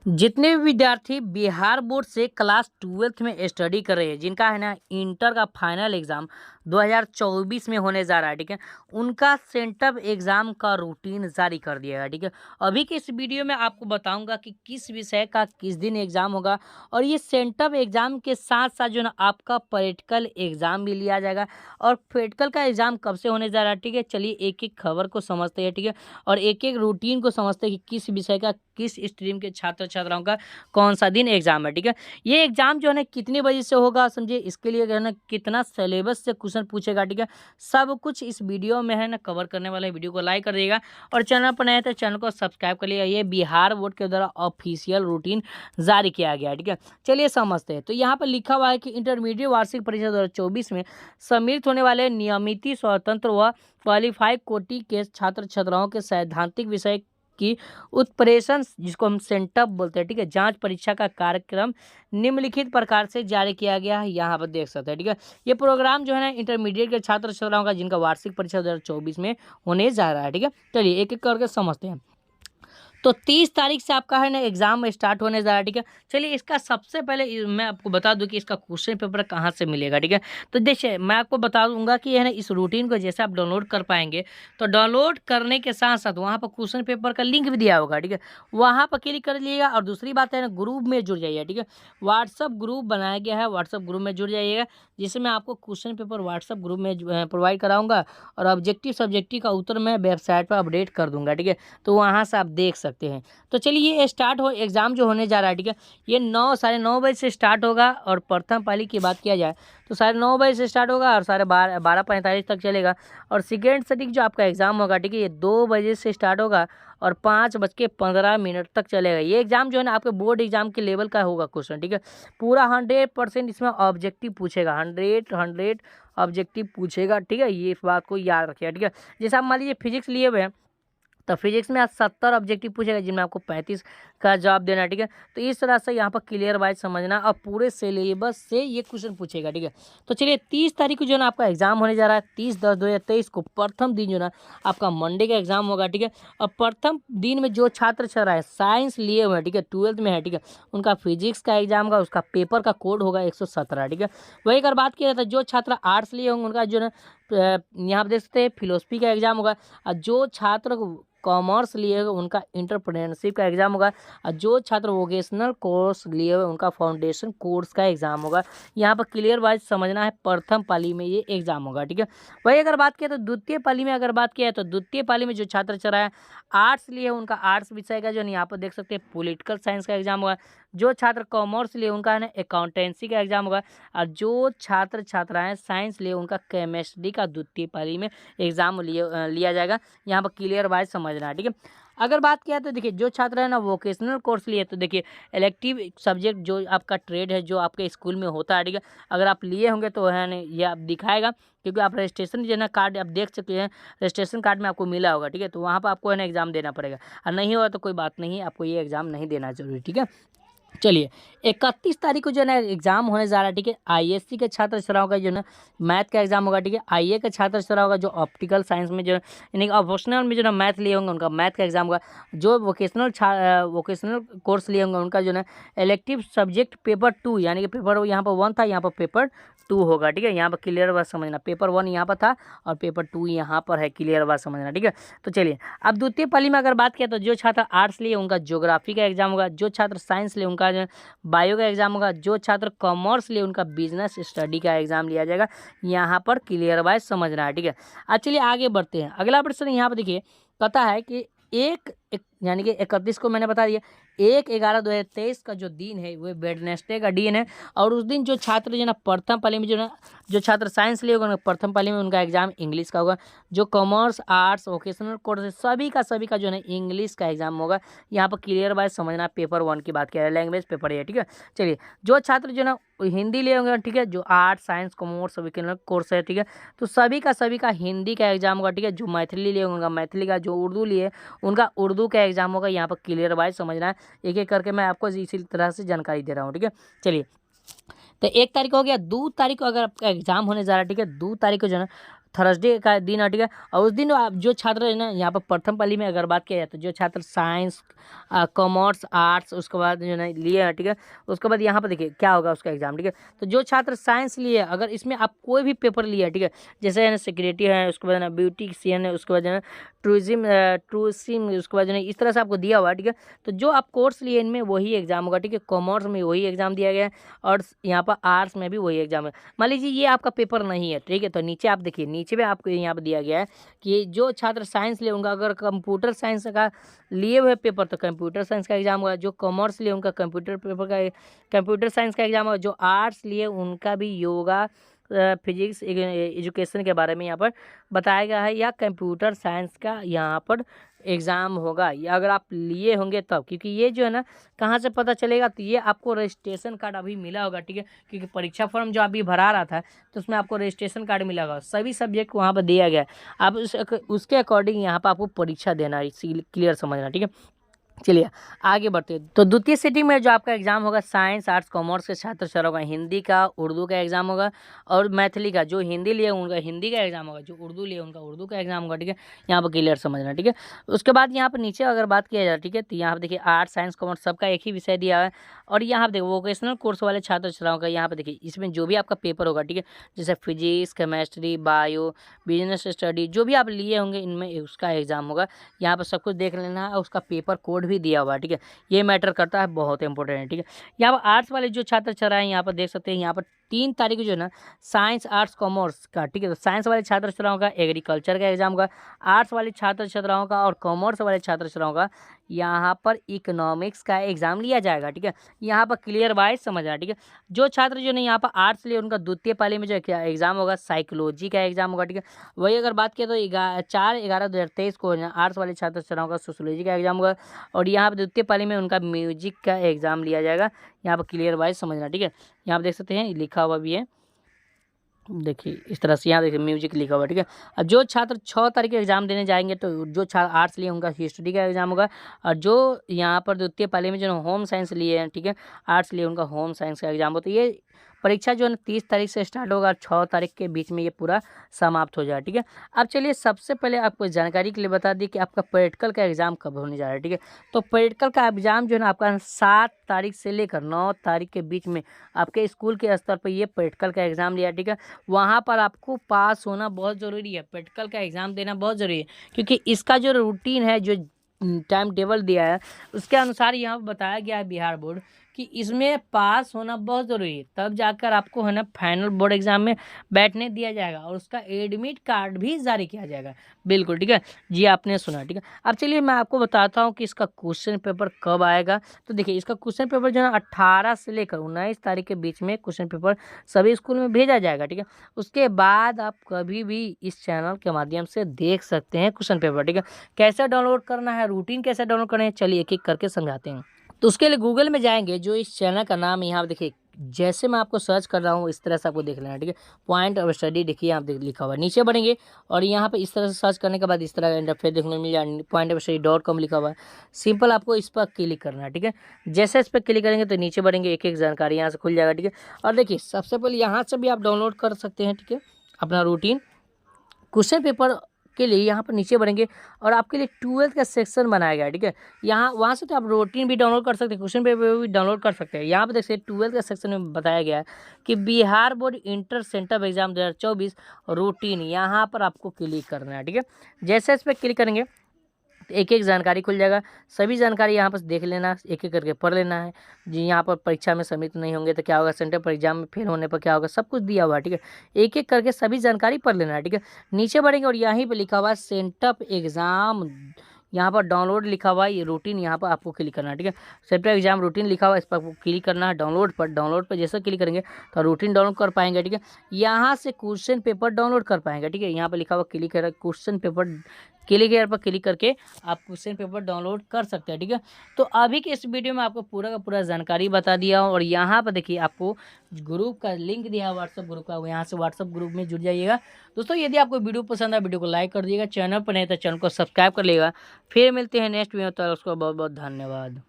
जितने भी विद्यार्थी बिहार बोर्ड से क्लास 12th में स्टडी कर रहे हैं, जिनका है ना इंटर का फाइनल एग्ज़ाम 2024 में होने जा रहा है, ठीक है, उनका सेंटअप एग्ज़ाम का रूटीन जारी कर दिया गया, ठीक है। अभी के इस वीडियो में आपको बताऊंगा कि किस विषय का किस दिन एग्ज़ाम होगा, और ये सेंटअप एग्ज़ाम के साथ साथ जो ना आपका प्रैक्टिकल एग्ज़ाम भी लिया जाएगा। और प्रैक्टिकल का एग्ज़ाम कब से होने जा रहा है, ठीक है, चलिए एक एक खबर को समझते हैं, ठीक है, और एक एक रूटीन को समझते हैं कि किस विषय का किस स्ट्रीम के छात्र छात्राओं का कौन सा दिन एग्जाम है, ठीक है। ये एग्जाम जो है ना कितने बजे से होगा, समझिए, इसके लिए जो है ना कितना सिलेबस से क्वेश्चन पूछेगा, ठीक है, सब कुछ इस वीडियो में है ना कवर करने वाले। वीडियो को लाइक कर दिएगा और चैनल पर नए हैं तो चैनल को सब्सक्राइब कर लिएगा। ये बिहार बोर्ड के द्वारा ऑफिशियल रूटीन जारी किया गया है, ठीक है। चलिए समझते हैं। तो यहाँ पर लिखा हुआ है कि इंटरमीडिएट वार्षिक परीक्षा 2024 में सम्मिलित होने वाले नियमित स्वतंत्र व क्वालिफाइड कोटि के छात्र छात्राओं के सैद्धांतिक विषय की उत्प्रेषण, जिसको हम सेंटअप बोलते हैं, ठीक है, जांच परीक्षा का कार्यक्रम निम्नलिखित प्रकार से जारी किया गया है। यहाँ पर देख सकते हैं, ठीक है। ये प्रोग्राम जो है ना इंटरमीडिएट के छात्र छात्राओं का जिनका वार्षिक परीक्षा 2024 में होने जा रहा है, ठीक है। चलिए एक एक करके समझते हैं। तो 30 तारीख से आपका है ना एग्जाम स्टार्ट होने जा रहा है, ठीक है। चलिए इसका सबसे पहले मैं आपको बता दूं कि इसका क्वेश्चन पेपर कहाँ से मिलेगा, ठीक है। तो देखिए मैं आपको बता दूंगा कि है ना इस रूटीन को जैसे आप डाउनलोड कर पाएंगे, तो डाउनलोड करने के साथ साथ वहाँ पर क्वेश्चन पेपर का लिंक भी दिया होगा, ठीक है, वहाँ पर क्लिक कर लीजिएगा। और दूसरी बात है ना, ग्रुप में जुड़ जाइए, ठीक है। व्हाट्सअप ग्रुप बनाया गया है, व्हाट्सअप ग्रुप में जुड़ जाइएगा, जिससे मैं आपको क्वेश्चन पेपर व्हाट्सअप ग्रुप में प्रोवाइड कराऊंगा, और ऑब्जेक्टिव सब्जेक्टिव का उत्तर मैं वेबसाइट पर अपडेट कर दूंगा, ठीक है। तो वहाँ से आप देख सकते हैं। तो चलिए ये स्टार्ट हो एग्ज़ाम जो होने जा रहा है, ठीक है, ये 9 साढ़े 9 बजे से स्टार्ट होगा। और प्रथम पाली की बात किया जाए तो 9:30 बजे से स्टार्ट होगा और 12:45 तक चलेगा। और सेकेंड सेटिंग जो आपका एग्ज़ाम होगा, ठीक है, ये 2 बजे से स्टार्ट होगा और 5:15 तक चलेगा। ये एग्ज़ाम जो है ना आपके बोर्ड एग्जाम के लेवल का होगा क्वेश्चन, ठीक है। पूरा 100% इसमें ऑब्जेक्टिव पूछेगा, 100 ऑब्जेक्टिव पूछेगा, ठीक है। ये इस बात को याद रखिएगा, ठीक है। जैसे आप मान लीजिए फिजिक्स लिए हुए हैं, तो फिजिक्स में आज 70 ऑब्जेक्टिव पूछेगा, जिनमें आपको 35 का जवाब देना है, ठीक है। तो इस तरह से यहाँ पर क्लियर वाइज समझना और पूरे सिलेबस से ये क्वेश्चन पूछेगा, ठीक है। तो चलिए 30 तारीख को जो है ना आपका एग्जाम होने जा रहा है, 30/10/2023 को प्रथम दिन जो है ना आपका मंडे का एग्जाम होगा, ठीक है। और प्रथम दिन में जो छात्र छात्रा है साइंस लिए हुए हैं, ठीक है, 12th में है, ठीक है, उनका फिजिक्स का एग्जाम होगा, उसका पेपर का कोड होगा 117, ठीक है। वही अगर बात किया जाए तो जो छात्र आर्ट्स लिए होंगे उनका जो है यहाँ पर देख सकते हैं फिलोसफी का एग्जाम होगा। और जो छात्र कॉमर्स लिए हुए उनका इंटरप्रेन्योरशिप का एग्जाम होगा। और जो छात्र वोकेशनल कोर्स लिए हुए उनका फाउंडेशन कोर्स का एग्जाम होगा। यहाँ पर क्लियर वाइज समझना है, प्रथम पाली में ये एग्जाम होगा, ठीक है। वही अगर बात किया तो द्वितीय पाली में अगर बात किया तो द्वितीय पाली में जो छात्र चला है आर्ट्स लिए उनका आर्ट्स विषय का जो है यहाँ पर देख सकते हैं पॉलिटिकल साइंस का एग्जाम होगा। जो छात्र कॉमर्स लिए उनका है ना अकाउंटेंसी का एग्जाम होगा। और जो छात्र छात्राएं साइंस लिए उनका केमिस्ट्री का द्वितीय पाली में एग्जाम लिया जाएगा। यहाँ पर क्लियर वाइज समझना है, ठीक है। अगर बात किया तो देखिए जो छात्र है ना वोकेशनल कोर्स लिए, तो देखिए इलेक्टिव सब्जेक्ट जो आपका ट्रेड है जो आपके स्कूल में होता है, ठीक है, अगर आप लिए होंगे तो है ना ये आप दिखाएगा, क्योंकि आप रजिस्ट्रेशन जो है ना कार्ड आप देख सकते हैं, रजिस्ट्रेशन कार्ड में आपको मिला होगा, ठीक है। तो वहाँ पर आपको है ना एग्जाम देना पड़ेगा, और नहीं होगा तो कोई बात नहीं, आपको ये एग्जाम नहीं देना जरूरी, ठीक है। चलिए 31 तारीख को जो है ना एग्जाम होने जा रहा है, ठीक है। आईएससी के छात्र छात्राओं का जो है ना मैथ का एग्जाम होगा, ठीक है। आईए के छात्र छात्राओं का जो ऑप्टिकल साइंस में जो यानी ऑप्शनल में जो ना मैथ लिए होंगे उनका मैथ का एग्जाम होगा। जो वोकेशनल कोर्स लिए होंगे उनका जो है इलेक्टिव सब्जेक्ट पेपर 2, यानी कि पेपर यहाँ पर 1 था, यहाँ पर पेपर 2 होगा, ठीक है। यहाँ पर क्लियर बात समझना, पेपर 1 यहाँ पर था और पेपर 2 यहाँ पर है, क्लियर बात समझना, ठीक है। तो चलिए अब द्वितीय पाली में अगर बात किया तो जो छात्र आर्ट्स लिए उनका ज्योग्राफी का एग्जाम होगा। जो छात्र साइंस लिए उनका जो बायो का एग्जाम होगा। जो छात्र कॉमर्स लिए उनका बिजनेस स्टडी का एग्जाम लिया जाएगा। यहाँ पर क्लियर वाइज समझना है, ठीक है। अब चलिए आगे बढ़ते हैं। अगला प्रश्न यहाँ पर देखिए कहता है कि यानी कि 31 को मैंने बता दिया, 1/11/2023 का जो दिन है वो वेडनेसडे का दिन है। और उस दिन जो छात्र जो ना प्रथम पाली में जो ना जो छात्र साइंस लिए होगा प्रथम पाली में उनका एग्जाम इंग्लिश का होगा। जो कॉमर्स आर्ट्स वोकेशनल कोर्स है सभी का जो है इंग्लिश का एग्जाम होगा। यहाँ पर क्लियर वाइज समझना, पेपर 1 की बात किया है, लैंग्वेज पेपर है, ठीक है। चलिए जो छात्र जो ना हिंदी लिए होंगे, ठीक है, जो arts science commerce vocational course है, ठीक है, तो सभी का हिंदी का एग्जाम होगा, ठीक है। जो मैथिली लिए होंगे मैथिली का, जो उर्दू लिए उनका उर्दू का एग्जाम होगा। यहाँ पर क्लियर वाइज समझना है, एक एक करके मैं आपको इसी तरह से जानकारी दे रहा हूँ, ठीक है। चलिए तो 1 तारीख हो गया। 2 तारीख को अगर आपका एग्जाम होने जा रहा है, ठीक है, 2 तारीख को जो है थर्सडे का दिन है, ठीक है। और उस दिन आप जो छात्र है ना, यहाँ पर प्रथम पाली में अगर बात किया जाए तो जो छात्र साइंस, कॉमर्स, आर्ट्स उसके बाद जो है ना लिए हैं, ठीक है, उसके बाद यहाँ पर देखिए क्या होगा उसका एग्जाम, ठीक है। तो जो छात्र साइंस लिए अगर इसमें आप कोई भी पेपर लिया, ठीक है, जैसे है ना सिक्योरिटी है, उसके बाद ना ब्यूटिशियन है, उसके बाद जो है टूरिज्म उसके बाद जो है इस तरह से आपको दिया हुआ है, ठीक है। तो जो आप कोर्स लिए इनमें वही एग्जाम होगा, ठीक है। कॉमर्स में वही एग्जाम दिया गया है और यहाँ पर आर्ट्स में भी वही एग्जाम है। मान लीजिए ये आपका पेपर नहीं है, ठीक है, तो नीचे आप देखिए, नीचे में आपको यहाँ पर दिया गया है कि जो छात्र साइंस लिए उनका अगर कंप्यूटर साइंस का लिए हुए पेपर तो कंप्यूटर साइंस का एग्जाम होगा, जो कॉमर्स लिए उनका कंप्यूटर साइंस का एग्जाम होगा, जो आर्ट्स लिए उनका भी योगा, फिजिक्स, एजुकेशन के बारे में यहाँ पर बताया गया है, या कंप्यूटर साइंस का यहाँ पर एग्ज़ाम होगा, या अगर आप लिए होंगे तब। क्योंकि ये जो है ना कहाँ से पता चलेगा, तो ये आपको रजिस्ट्रेशन कार्ड अभी मिला होगा, ठीक है। क्योंकि परीक्षा फॉर्म जो अभी भरा रहा था तो उसमें आपको रजिस्ट्रेशन कार्ड मिला होगा, सभी सब्जेक्ट वहाँ पर दिया गया है। आप उसके अकॉर्डिंग यहाँ पर आपको परीक्षा देना है, क्लियर समझना, ठीक है। चलिए आगे बढ़ते हैं। तो द्वितीय सिटिंग में जो आपका एग्जाम होगा साइंस, आर्ट्स, कॉमर्स के छात्र छात्रों का हिंदी का, उर्दू का एग्जाम होगा, और मैथिली का जो हिंदी लिए उनका हिंदी का एग्जाम होगा, जो उर्दू लिए उनका उर्दू का एग्जाम होगा, ठीक है। यहाँ पर क्लियर समझना, ठीक है। उसके बाद यहाँ पर नीचे अगर बात किया जाए, ठीक है, तो यहाँ पर देखिए आर्ट्स, साइंस, कॉमर्स सबका एक ही विषय दिया है। और यहाँ पर देखिए वोकेशनल कोर्स वाले छात्र छात्राओं का यहाँ पर देखिए इसमें जो भी आपका पेपर होगा, ठीक है, जैसे physics, chemistry, bio, business study जो भी आप लिए होंगे इनमें उसका एग्जाम होगा। यहाँ पर सब कुछ देख लेना है, उसका पेपर कोड भी दिया हुआ है, ठीक है। ये मैटर करता है, बहुत इंपॉर्टेंट है, ठीक है। यहाँ पर आर्ट्स वाले जो छात्र छात्रा हैं यहाँ पर देख सकते हैं, यहाँ पर 3 तारीख को जो है ना साइंस, आर्ट्स, कॉमर्स का, ठीक है, तो साइंस वाले छात्र छात्राओं का एग्रीकल्चर का एग्जाम होगा, आर्ट्स वाले छात्र छात्राओं का और कॉमर्स वाले छात्र छात्राओं का यहाँ पर इकोनॉमिक्स का एग्जाम लिया जाएगा, ठीक है। यहाँ पर क्लियर वाइज समझना, ठीक है। जो छात्र जो ने यहाँ पर आर्ट्स लिए उनका द्वितीय पाली में जो एग्जाम होगा साइकोलॉजी का एग्जाम होगा, ठीक है। वही अगर बात किया तो 4/11/2023 को आर्ट्स वाले छात्र छात्राओं का सोशियोलॉजी का एग्जाम होगा, और यहाँ पर द्वितीय पाली में उनका म्यूजिक का एग्जाम लिया जाएगा। यहाँ पर क्लियर वाइज समझना, ठीक है। यहाँ पर देख सकते हैं लिखा हुआ भी है, देखिए इस तरह से यहाँ देखिए म्यूजिक लिखा हुआ, ठीक है। और जो छात्र 6 तारीख को एग्जाम देने जाएंगे तो जो छात्र आर्ट्स लिए उनका हिस्ट्री का एग्जाम होगा, और जो यहाँ पर द्वितीय पाली में जो होम साइंस लिए हैं, ठीक है, आर्ट्स लिए उनका होम साइंस का एग्जाम होता है। ये परीक्षा जो है ना 30 तारीख से स्टार्ट होगा और 6 तारीख के बीच में ये पूरा समाप्त हो जाए, ठीक है। अब चलिए सबसे पहले आपको जानकारी के लिए बता दी कि आपका प्रैक्टिकल का एग्जाम कब होने जा रहा है, ठीक है। तो प्रैक्टिकल का एग्जाम जो है ना आपका 7 तारीख से लेकर 9 तारीख के बीच में आपके स्कूल के स्तर पर ये प्रैक्टिकल का एग्जाम लिया, ठीक है। वहाँ पर आपको पास होना बहुत ज़रूरी है, प्रैक्टिकल का एग्ज़ाम देना बहुत ज़रूरी है, क्योंकि इसका जो रूटीन है, जो टाइम टेबल दिया है उसके अनुसार यहाँ पर बताया गया है बिहार बोर्ड कि इसमें पास होना बहुत ज़रूरी है, तब जाकर आपको है ना फाइनल बोर्ड एग्जाम में बैठने दिया जाएगा और उसका एडमिट कार्ड भी जारी किया जाएगा। बिल्कुल ठीक है जी, आपने सुना, ठीक है। अब चलिए मैं आपको बताता हूँ कि इसका क्वेश्चन पेपर कब आएगा। तो देखिए इसका क्वेश्चन पेपर जो है 18 से लेकर 19 तारीख के बीच में क्वेश्चन पेपर सभी स्कूल में भेजा जाएगा, ठीक है। उसके बाद आप कभी भी इस चैनल के माध्यम से देख सकते हैं क्वेश्चन पेपर, ठीक है। कैसे डाउनलोड करना है, रूटीन कैसे डाउनलोड करना है, चलिए एक एक करके समझाते हैं। तो उसके लिए गूगल में जाएंगे, जो इस चैनल का नाम है यहाँ पर देखिए, जैसे मैं आपको सर्च कर रहा हूँ इस तरह से आपको देख लेना है, ठीक है। पॉइंट ऑफ स्टडी देखिए यहाँ पे लिखा हुआ है, नीचे बढ़ेंगे और यहाँ पे इस तरह से सर्च करने के बाद इस तरह का इंटरफेस देखने को मिल जाए, pointofstudy.com लिखा हुआ है। सिंपल आपको इस पर क्लिक करना है, ठीक है। जैसे इस पर क्लिक करेंगे तो नीचे बढ़ेंगे, एक एक जानकारी यहाँ से खुल जाएगा, ठीक है। और देखिए सबसे पहले यहाँ से भी आप डाउनलोड कर सकते हैं, ठीक है, अपना रूटीन क्वेश्चन पेपर के लिए। यहाँ पर नीचे बढ़ेंगे और आपके लिए 12th का सेक्शन बनाया गया है, ठीक है। यहाँ वहाँ से तो आप रूटीन भी डाउनलोड कर सकते हैं, क्वेश्चन पेपर भी डाउनलोड कर सकते हैं। यहाँ पर देखिए 12th का सेक्शन में बताया गया है कि Bihar board inter centre exam 2024 routine, यहाँ पर आपको क्लिक करना है, ठीक है। जैसे इस पर क्लिक करेंगे तो एक एक जानकारी खुल जाएगा, सभी जानकारी यहाँ पर देख लेना, एक एक करके पढ़ लेना है जी। यहाँ पर परीक्षा में सम्मिलित नहीं होंगे तो क्या होगा, सेंटर पर एग्जाम में फेल होने पर क्या होगा, सब कुछ दिया हुआ है, ठीक है। एक एक करके सभी जानकारी पढ़ लेना है, ठीक है। नीचे बढ़ेंगे और यहीं पर लिखा हुआ है सेंटर एग्जाम, यहाँ पर डाउनलोड लिखा हुआ है, ये रूटीन यहाँ पर आपको क्लिक करना है, ठीक है। सेंटर एग्जाम रूटीन लिखा हुआ है, इस पर आपको क्लिक करना है डाउनलोड पर। डाउनलोड पर जैसे क्लिक करेंगे तो रूटीन डाउनलोड कर पाएंगे, ठीक है। यहाँ से क्वेश्चन पेपर डाउनलोड कर पाएंगे, ठीक है। यहाँ पर लिखा हुआ क्लिक है क्वेश्चन पेपर, क्लिक हेयर पर क्लिक करके आप क्वेश्चन पेपर डाउनलोड कर सकते हैं, ठीक है। तो अभी के इस वीडियो में आपको पूरा का पूरा जानकारी बता दिया हूँ और यहाँ पर देखिए आपको ग्रुप का लिंक दिया है, व्हाट्सअप ग्रुप का, यहाँ से व्हाट्सअप ग्रुप में जुड़ जाइएगा। दोस्तों यदि आपको वीडियो पसंद आए वीडियो को लाइक कर दिएगा, चैनल पर नहीं तो चैनल को सब्सक्राइब कर लेगा। फिर मिलते हैं नेक्स्ट वीडियो, तो उसको बहुत बहुत धन्यवाद।